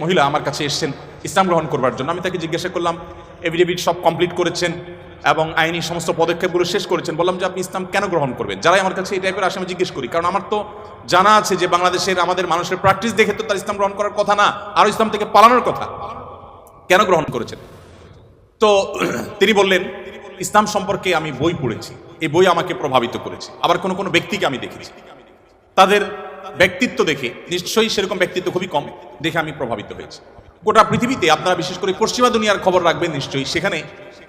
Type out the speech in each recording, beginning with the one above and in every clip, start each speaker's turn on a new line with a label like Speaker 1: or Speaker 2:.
Speaker 1: মহিলা আমার কাছে এসেছেন ইসলাম গ্রহণ করবার জন্য। আমি তাকে জিজ্ঞাসা করলাম, এফিডেভিট সব কমপ্লিট করেছেন এবং আইনি সমস্ত পদক্ষেপগুলো শেষ করেছেন, বললাম যে আপনি ইসলাম কেন গ্রহণ করবেন? যারাই আমার কাছে এই টাইপের আসে আমি জিজ্ঞেস করি, কারণ আমার তো জানা আছে যে বাংলাদেশের আমাদের মানুষের প্র্যাকটিস দেখে তো তার ইসলাম গ্রহণ করার কথা না, আর ইসলাম থেকে পালানোর কথা। কেন গ্রহণ করেছেন? তো তিনি বললেন, ইসলাম সম্পর্কে আমি বই পড়েছি, এই বই আমাকে প্রভাবিত করেছে। আবার কোনো কোনো ব্যক্তিকে আমি দেখেছি, তাদের ব্যক্তিত্ব দেখে, নিশ্চয়ই সেরকম ব্যক্তিত্ব খুবই কম, দেখে আমি প্রভাবিত হয়েছি। গোটা পৃথিবীতে আপনারা বিশেষ করে পশ্চিমা দুনিয়ার খবর রাখবেন নিশ্চয়ই, সেখানে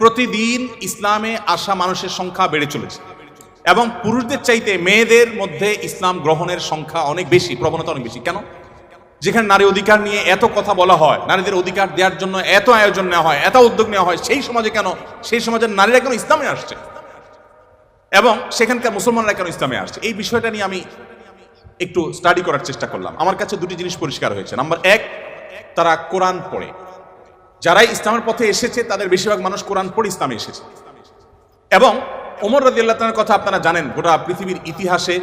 Speaker 1: প্রতিদিন ইসলামে আসা মানুষের সংখ্যা বেড়ে চলেছে এবং পুরুষদের চাইতে মেয়েদের মধ্যে ইসলাম গ্রহণের সংখ্যা অনেক বেশি, প্রবণতা অনেক বেশি। কেন? যেখানে নারী অধিকার নিয়ে এত কথা বলা হয়, নারীদের অধিকার দেওয়ার জন্য এত আয়োজন নেওয়া হয়, এত উদ্যোগ নেওয়া হয়, সেই সমাজে কেন, সেই সমাজের নারীরা কেন ইসলামে আসছে এবং সেখানকার মুসলমানরা কেন ইসলামে আসছে, এই বিষয়টা নিয়ে আমি একটু স্টাডি করার চেষ্টা করলাম। আমার কাছে দুটি জিনিস পরিষ্কার হয়েছে। নাম্বার এক, তারা কোরআন পড়ে। যারাই ইসলামের পথে এসেছে তাদের বেশিরভাগ মানুষ কোরআন পড়ে ইসলামে এসেছে। এবং ওমর রাদিয়াল্লাহু তাআলার কথা আপনারা জানেন, গোটা পৃথিবীর ইতিহাসে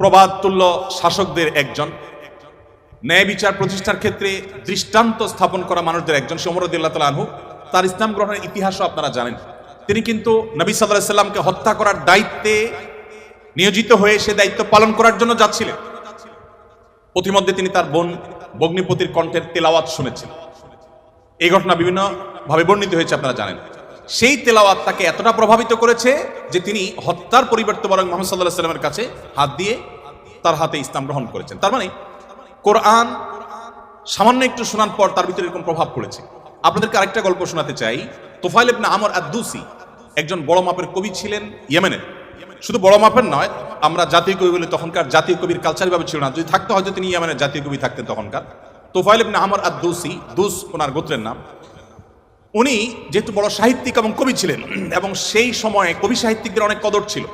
Speaker 1: প্রবাদ তুল্য শাসকদের একজন, ন্যায় বিচার প্রতিষ্ঠার ক্ষেত্রে দৃষ্টান্ত স্থাপন করা মানুষদের একজন ওমর রাদিয়াল্লাহু তাআলা আনহু। তার ইসলাম গ্রহণের ইতিহাসও আপনারা জানেন। তিনি কিন্তু নবী সাল্লাল্লাহু আলাইহি সাল্লামকে হত্যা করার দায়িত্বে নিয়োজিত হয়ে সে দায়িত্ব পালন করার জন্য যাচ্ছিলেন। প্রতিমধ্যে তিনি তার বোন ভগ্নিপতির কণ্ঠের তেলাওয়াত শুনেছেন। এই ঘটনা বিভিন্ন ভাবে বর্ণিত হয়েছে, আপনারা জানেন। সেই তেলাওয়াত তাকে এতটা প্রভাবিত করেছে যে তিনি হত্যার পরিবর্তে বরং মুহাম্মদ সাল্লাল্লাহু আলাইহি সাল্লামের কাছে হাত দিয়ে তার হাতে ইসলাম গ্রহণ করেছেন। তার মানে কোরআন সামান্য একটু শোনার পর তার ভিতরে এরকম প্রভাব পড়েছে। আপনাদেরকে আরেকটা গল্প শোনাতে চাই। তুফাইল ইবনে আমর আদ-দুসি একজন বড় মাপের কবি ছিলেন ইয়েমেনের। শুধু বড় মাপের নয়, আমরা জাতীয় কবি বলে, তখনকার জাতীয় কবির কালচার ভাবে ছিল না, যদি থাকতো হয়তো তিনি ইয়েমেনের জাতীয় কবি থাকতেন তখনকার। তুফাইল ইবনে আমর আদ-দুসি, দুস ওনার গোত্রের নাম। উনি যেহেতু বড় সাহিত্যিক এবং কবি ছিলেন এবং সেই সময়ে কবি সাহিত্যিকদের অনেক কদর ছিল,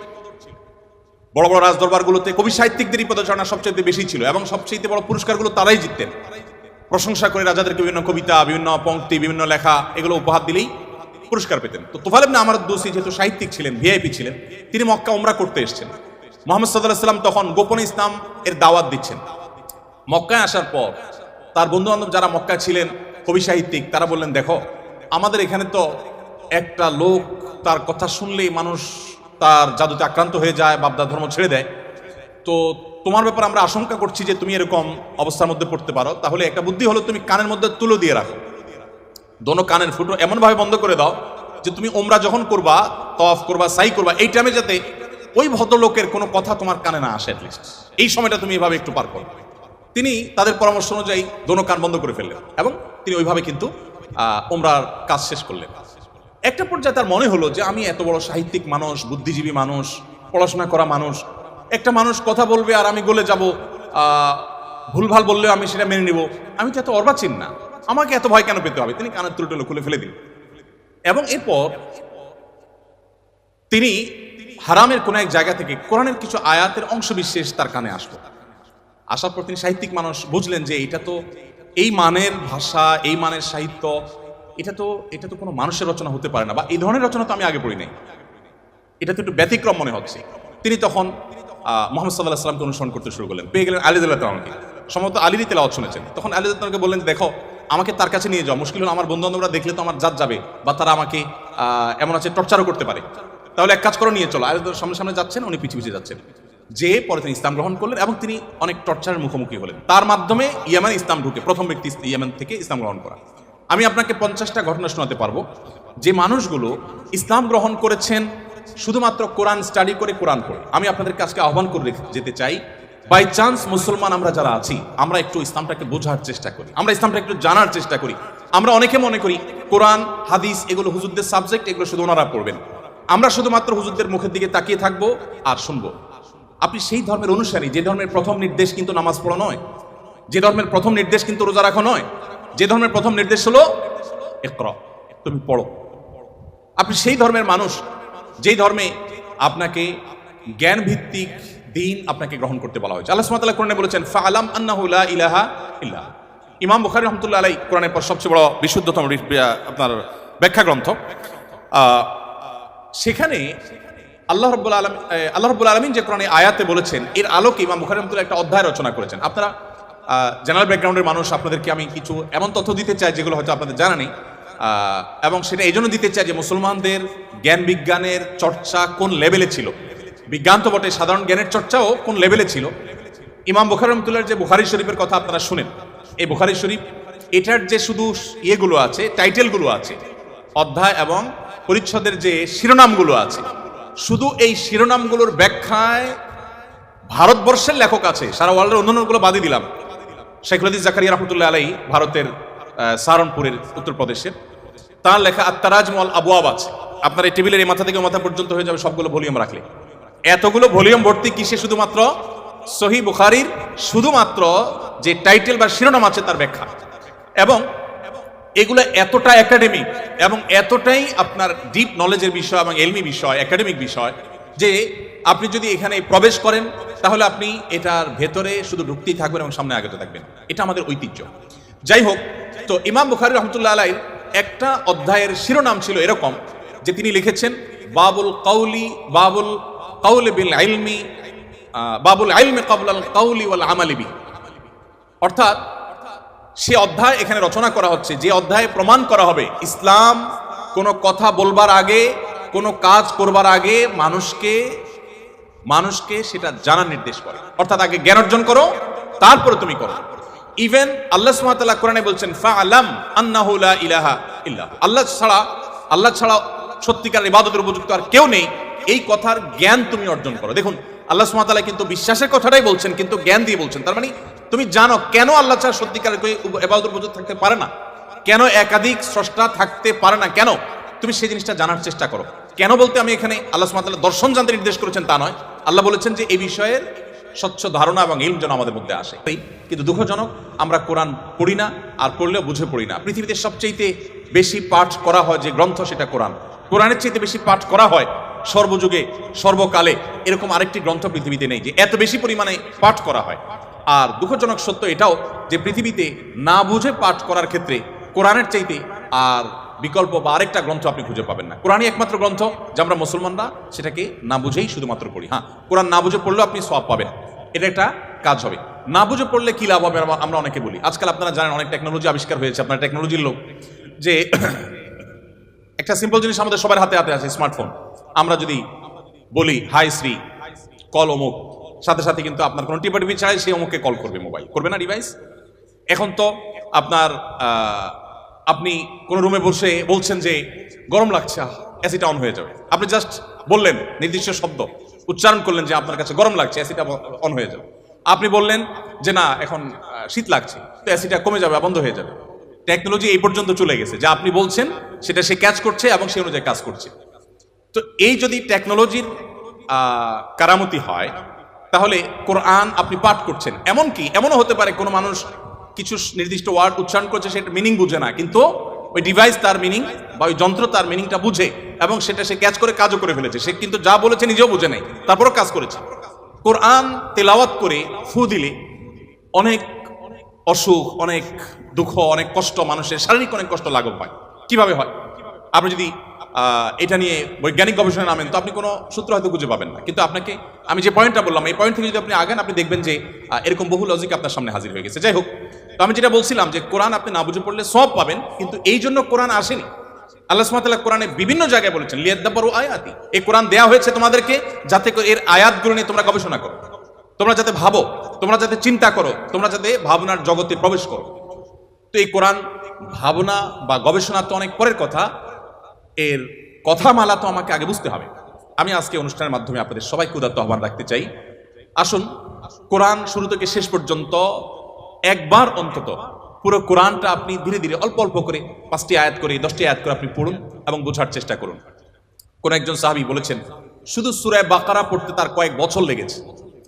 Speaker 1: বড় বড় রাজদরবারগুলোতে কবি সাহিত্যিকদেরই পদচারণা সবচেয়ে বেশি ছিল এবং সবচেয়ে বড় পুরস্কারগুলো তারাই জিততেন। প্রশংসা করে রাজাদেরকে বিভিন্ন কবিতা, বিভিন্ন পংক্তি, বিভিন্ন লেখা এগুলো উপহার দিলেই পুরস্কার পেতেন। তো তুফাইল ইবনে আমর আদ-দুসি যেহেতু সাহিত্যিক ছিলেন, ভিআইপি ছিলেন, তিনি মক্কা উমরা করতে এসেছেন। মুহাম্মদ সাল্লাল্লাহু আলাইহি ওয়াসাল্লাম তখন গোপনে ইসলাম এর দাওয়াত দিচ্ছেন। মক্কায় আসার পর তার বন্ধু বান্ধব যারা মক্কায় ছিলেন কবি সাহিত্যিক, তারা বললেন, দেখো আমাদের এখানে তো একটা লোক তার কথা শুনলেই মানুষ তার জাদুতে আক্রান্ত হয়ে যায়, বাপদা ধর্ম ছেড়ে দেয়। তো তোমার ব্যাপারে আমরা আশঙ্কা করছি যে তুমি এরকম অবস্থার মধ্যে পড়তে পারো। তাহলে একটা বুদ্ধি হলো, তুমি কানের মধ্যে তুলো দিয়ে রাখো, দোনো কানের ফুটো এমনভাবে বন্ধ করে দাও যে তুমি ওমরা যখন করবা, তওয়াফ করবা, সাই করবা, এই টাইমে যাতে ওই ভদ্রলোকের কোনো কথা তোমার কানে না আসে, অ্যাটলিস্ট এই সময়টা তুমি এভাবে একটু পার করো। তিনি তাদের পরামর্শ অনুযায়ী দোনো কান বন্ধ করে ফেললেন এবং তিনি ওইভাবে কিন্তু ওমরার কাজ শেষ করলেন। একটা পর্যায়ে তার মনে হলো যে আমি এত বড় সাহিত্যিক মানুষ, বুদ্ধিজীবী মানুষ, পড়াশোনা করা মানুষ, একটা মানুষ কথা বলবে আর আমি গলে যাব, ভুলভাল বললেও আমি সেটা মেনে নিব, আমি তো এত অর্বাচীন না, আমাকে এত ভয় কেন পেতে হবে? তিনি কানের তুলোটুলো খুলে ফেলে দিন এবং এরপর তিনি হারামের কোন এক জায়গা থেকে কোরআনের কিছু আয়াতের অংশ বিশেষ তার কানে আসলো। আসার পর তিনি সাহিত্যিক মানুষ বুঝলেন যে এটা তো এই মানের ভাষা, এই মানের সাহিত্য, এটা তো কোনো মানুষের রচনা হতে পারে না, বা এই ধরনের রচনা তো আমি আগে পড়ি নাই, এটা তো একটু ব্যতিক্রম মনে হচ্ছে। তিনি তখন মুহাম্মদ সাল্লাল্লাহু আলাইহি ওয়াসাল্লামকে অনুসরণ করতে শুরু করলেন। পেয়ে গেলেন আলী রাদিয়াল্লাহু তাআলাকে, সম্ভবত আলীরই তেলাওয়াত শুনেছেন। তখন আলী রাদিয়াল্লাহু তাআলাকে বললেন, দেখো আমাকে তার কাছে নিয়ে যাও, মুশকিল হলো আমার বন্ধু বান্ধবরা দেখলে তো আমার জাত যাবে, বা তারা আমাকে এমন আছে টর্চারও করতে পারে, তাহলে এক কাজ করো, নিয়ে চলো। আলী সামনে সামনে যাচ্ছেন, উনি পিছিয়ে পিছিয়ে যাচ্ছেন। যে পরে তিনি ইসলাম গ্রহণ করলেন এবং তিনি অনেক টর্চারের মুখোমুখি হলেন। তার মাধ্যমে ইয়েমেন ইসলাম ঢুকে, প্রথম ব্যক্তি ইয়েমেন থেকে ইসলাম গ্রহণ করা। আমি আপনাকে 50টা ঘটনা শোনাতে পারবো যে মানুষগুলো ইসলাম গ্রহণ করেছেন শুধুমাত্র কোরআন স্টাডি করে, কোরআন পড়ে। আমি আপনাদের কাছে আহ্বান করে যেতে চাই, বাই চান্স মুসলমান আমরা যারা আছি, আমরা একটু ইসলামটাকে বোঝার চেষ্টা করি, আমরা ইসলামটা একটু জানার চেষ্টা করি। আমরা অনেকে মনে করি কোরআন হাদিস এগুলো হুজুরদের সাবজেক্ট, এগুলো শুধু ওনারা পড়বেন, আমরা শুধুমাত্র হুজুরদের মুখের দিকে তাকিয়ে থাকবো আর শুনবো। আপনি সেই ধর্মের অনুসারী যে ধর্মের প্রথম নির্দেশ কিন্তু নামাজ পড়া নয়, যে ধর্মের প্রথম নির্দেশ কিন্তু রোজা রাখা নয়, যে ধর্মের প্রথম নির্দেশ হলো ইকরা, তুমি পড়ো। আপনি সেই ধর্মের মানুষ যেই ধর্মে আপনাকে জ্ঞান ভিত্তিক দিন আপনাকে গ্রহণ করতে বলা হয়েছে। আল্লাহ সুবহানাহু ওয়া তাআলা কোরআনে বলেছেন, ফাআলাম আন্নাহু লা ইলাহা ইল্লাল্লাহ। ইমাম বুখারী রাহমাতুল্লাহ আলাইহি কোরআনের পর সবচেয়ে বড় বিশুদ্ধতম আপনার ব্যাখ্যা গ্রন্থ, সেখানে আল্লাহ রাব্বুল আলামিন যে কোরআনে আয়াতে বলেছেন, এর আলোকে ইমাম বুখারী রাহমাতুল্লাহ একটা অধ্যায় রচনা করেছেন। আপনারা জেনারেল ব্যাকগ্রাউন্ডের মানুষ, আপনাদেরকে আমি কিছু এমন তথ্য দিতে চাই যেগুলো হয়তো আপনাদের জানা নেই, এবং সেটা এই জন্য দিতে চাই যে মুসলমানদের জ্ঞান বিজ্ঞানের চর্চা কোন লেভেলে ছিল, বিজ্ঞান তো বটে, সাধারণ জ্ঞানের চর্চাও কোন লেভেলে ছিল। ইমাম বুখারী রহমাতুল্লাহর যে বুখারী শরীফের কথা আপনারা শুনেন, এই বুখারী শরীফ এটার যে শুধু ইয়েগুলো আছে, টাইটেলগুলো আছে, অধ্যায় এবং পরিচ্ছদের যে শিরোনামগুলো আছে, শুধু এই শিরোনামগুলোর ব্যাখ্যায় ভারতবর্ষের লেখক আছে, সারা ওয়ার্ল্ডের অন্যান্যগুলো বাদই দিলাম, শেখুল হাদিস জাকারিয়া রহমতুল্লাহ আলাইহি ভারতের সাহারানপুরের উত্তরপ্রদেশের, তার লেখা আত-তারাজুম ওয়াল আবওয়াব আছে। আপনার এই টেবিলের এই মাথা থেকে মাথা পর্যন্ত হয়ে যাবে সবগুলো ভলিউম রাখলে। এতগুলো ভলিউম ভর্তি কিসে? শুধুমাত্র সহিহ বুখারীর শুধুমাত্র যে টাইটেল বা শিরোনাম আছে তার ব্যাখ্যা। এবং এগুলো এতটা একাডেমিক এবং এতটাই আপনার ডিপ নলেজের বিষয় এবং এলমি বিষয়, একাডেমিক বিষয়, যে আপনি যদি এখানে প্রবেশ করেন তাহলে আপনি এটার ভেতরে শুধু ঢুকতেই থাকবেন এবং সামনে আগেতে থাকবেন। এটা আমাদের ঐতিহ্য। যাই হোক, তো ইমাম বুখারী রহমতুল্লাহ আলাইহির একটা অধ্যায়ের শিরোনাম ছিল এরকম যে তিনি লিখেছেন বাবুল কাউলি বিল ইলমি, বাবুল ইলমি ক্বাবলাল কাউলি ওয়াল আমালি বি। অর্থাৎ সে অধ্যায় এখানে রচনা করা হচ্ছে যে অধ্যায়ে প্রমাণ করা হবে ইসলাম কোনো কথা বলবার আগে, কোনো কাজ করবার আগে মানুষকে সেটা জানার নির্দেশ করে। অর্থাৎ আগে জ্ঞান অর্জন করো, তারপরে তুমি করো। ইভেন আল্লাহ সুবহানাহু ওয়া তাআলা কোরআনে বলছেন ফাআলাম আন্নাহু লা ইলাহা ইল্লা আল্লাহ ছাড়া সত্যিকার ইবাদতের উপযুক্ত আর কেউ নেই, এই কথার জ্ঞান তুমি অর্জন করো। দেখুন, আল্লাহ সুবহানাহু ওয়া তাআলা কিন্তু বিশ্বাসের কথাটাই বলছেন, কিন্তু জ্ঞান দিয়ে বলছেন। তার মানে তুমি জানো কেন আল্লাহ ছাড়া সত্যিকার ইবাদতের উপযুক্ত থাকতে পারে না, কেন একাধিক স্রষ্টা থাকতে পারে না, কেন তুমি সেই জিনিসটা জানার চেষ্টা করো। কেন বলতে আমি এখানে আল্লাহ সুবহানাহু ওয়া তাআলা দর্শন জানতে নির্দেশ করেছেন তা নয়, আল্লাহ বলেছেন যে এই বিষয়ের স্বচ্ছ ধারণা এবং ইলম যেন আমাদের মধ্যে আসে। কিন্তু দুঃখজনক, আমরা কোরআন পড়ি না, আর পড়লেও বুঝে পড়ি না। পৃথিবীতে সবচেয়ে বেশি পাঠ করা হয় যে গ্রন্থ সেটা কোরআন। কোরআনের চাইতে বেশি পাঠ করা হয় সর্বযুগে সর্বকালে এরকম আরেকটি গ্রন্থ পৃথিবীতে নেই যে এত বেশি পরিমাণে পাঠ করা হয়। আর দুঃখজনক সত্য এটাও যে পৃথিবীতে না বুঝে পাঠ করার ক্ষেত্রে কোরআনের চাইতে আর বিকল্প বা আরেকটা গ্রন্থ আপনি খুঁজে পাবেন না। কোরআনই একমাত্র গ্রন্থ যে আমরা মুসলমানরা সেটাকে না বুঝেই শুধুমাত্র পড়ি। হ্যাঁ, কোরআন না বুঝে পড়লেও আপনি সওয়াব পাবেন, এটা একটা কাজ হবে। না বুঝে পড়লে কি লাভ হবে আমরা অনেকে বলি। আজকাল আপনারা জানেন অনেক টেকনোলজি আবিষ্কার হয়েছে, আপনার টেকনোলজির লোক, যে একটা সিম্পল জিনিস আমাদের সবার হাতে হাতে আছে, স্মার্টফোন। আমরা যদি বলি হাই শ্রী কল অমুক, সাথে সাথে কিন্তু আপনার কোনো টিপাটিপি ছাড়াই সেই অমুককে কল করবে, মোবাইল করবে না ডিভাইস। এখন তো আপনার আপনি কোন রুমে বসে বলছেন যে গরম লাগছে, এসিটা অন হয়ে যাবে। আপনি জাস্ট বললেন, নির্দিষ্ট শব্দ উচ্চারণ করলেন যে আপনার কাছে গরম লাগছে, এসিটা অন হয়ে যাবে। আপনি বললেন যে না এখন শীত লাগছে, তো এসিটা কমে যাবে, বন্ধ হয়ে যাবে। টেকনোলজি এই পর্যন্ত চলে গেছে, যা আপনি বলছেন সেটা সে ক্যাচ করছে এবং সেই অনুযায়ী কাজ করছে। তো এই যদি টেকনোলজির কারামতি হয়, তাহলে কোরআন আপনি পাঠ করছেন, এমনও হতে পারে কোনো মানুষ কিছু নির্দিষ্ট ওয়ার্ড উচ্চারণ করছে, সেটা মিনিং বুঝে না, কিন্তু ওই ডিভাইস তার মিনিং বা ওই যন্ত্র তার মিনিংটা বুঝে এবং সেটা সে ক্যাচ করে কাজও করে ফেলেছে। সে কিন্তু যা বলেছে নিজেও বুঝে নাই, তারপরও কাজ করেছে। কোরআন তেলাওয়াত করে ফু দিলে অনেক অসুখ, অনেক দুঃখ, অনেক কষ্ট, মানুষের শারীরিক অনেক কষ্ট লাঘব হয়। কিভাবে হয়? আপনি যদি এটা নিয়ে বৈজ্ঞানিক গবেষণা নামেন তো আপনি কোনো সূত্র হয়তো খুঁজে পাবেন না, কিন্তু আপনাকে আমি যে পয়েন্টটা বললাম এই পয়েন্ট থেকে যদি আপনি আগান, আপনি দেখবেন যে এরকম বহু লজিক আপনার সামনে হাজির হয়ে গেছে। যাই হোক, তো আমি যেটা বলছিলাম যে কোরআন আপনি না বুঝে পড়লে সওয়াব পাবেন, কিন্তু এই জন্য কোরআন আসেনি। আল্লাহ সুবহানাহু ওয়া তাআলা কোরআনে বিভিন্ন জায়গায় বলেছেন লিয়াদাব্বারু আয়াতি, এই কোরআন দেয়া হয়েছে তোমাদেরকে যাতে এর আয়াতগুলো নিয়ে তোমরা গবেষণা করো, তোমরা যাতে ভাবো, তোমরা যাতে চিন্তা করো, তোমরা যাতে ভাবনার জগতে প্রবেশ করো। তো এই কোরআন ভাবনা বা গবেষণা তো অনেক পরের কথা, এর কথামালা তো আমাকে আগে বুঝতে হবে। আমি আজকে অনুষ্ঠানের মাধ্যমে আপনাদের সবাইকে উদাত্ত আহ্বান রাখতে চাই, আসুন কোরআন শুরু থেকে শেষ পর্যন্ত একবার অন্তত পুরো কোরআনটা আপনি ধীরে ধীরে অল্প অল্প করে 5টি আয়াত করে 10টি আয়াত করে আপনি পড়ুন এবং বোঝার চেষ্টা করুন। কোন একজন সাহাবী বলেছেন শুধু সূরা বাকারা পড়তে তার কয়েক বছর লেগেছে।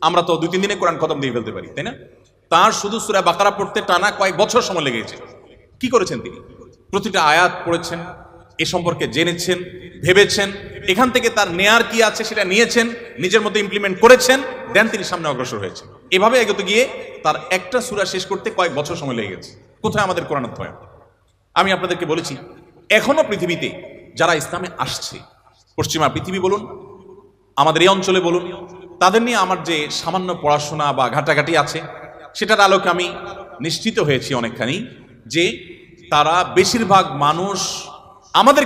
Speaker 1: আমরা তো 2-3 দিনে কোরআন খতম দিয়ে ফেলতে পারি, তাই না? তার শুধু সূরা বাকারা পড়তে টানা কয়েক বছর সময় লেগেছে। কি করেছেন তিনি? প্রতিটা আয়াত পড়েছেন, এ সম্পর্কে জেনেছেন, ভেবেছেন, এখান থেকে তার নেয়ার কি আছে সেটা নিয়েছেন, নিজের মধ্যে ইমপ্লিমেন্ট করেছেন, দেন তিনি সামনে অগ্রসর হয়েছেন। এভাবে এগোতে গিয়ে তার একটা সূরা শেষ করতে কয়েক বছর সময় লেগে গেছে। কোথায় আমাদের কোরআন অধ্যয়ন? আমি আপনাদেরকে বলেছি, এখনো পৃথিবীতে যারা ইসলামে আসছে, পশ্চিমা পৃথিবী বলুন, আমাদের এই অঞ্চলে বলুন, তাদের নিয়ে আমার যে সামান্য পড়াশোনা বা ঘাটাঘাটি আছে, সেটার আলোকে আমি নিশ্চিত হয়েছি অনেকখানি যে তারা বেশিরভাগ মানুষ আমাদের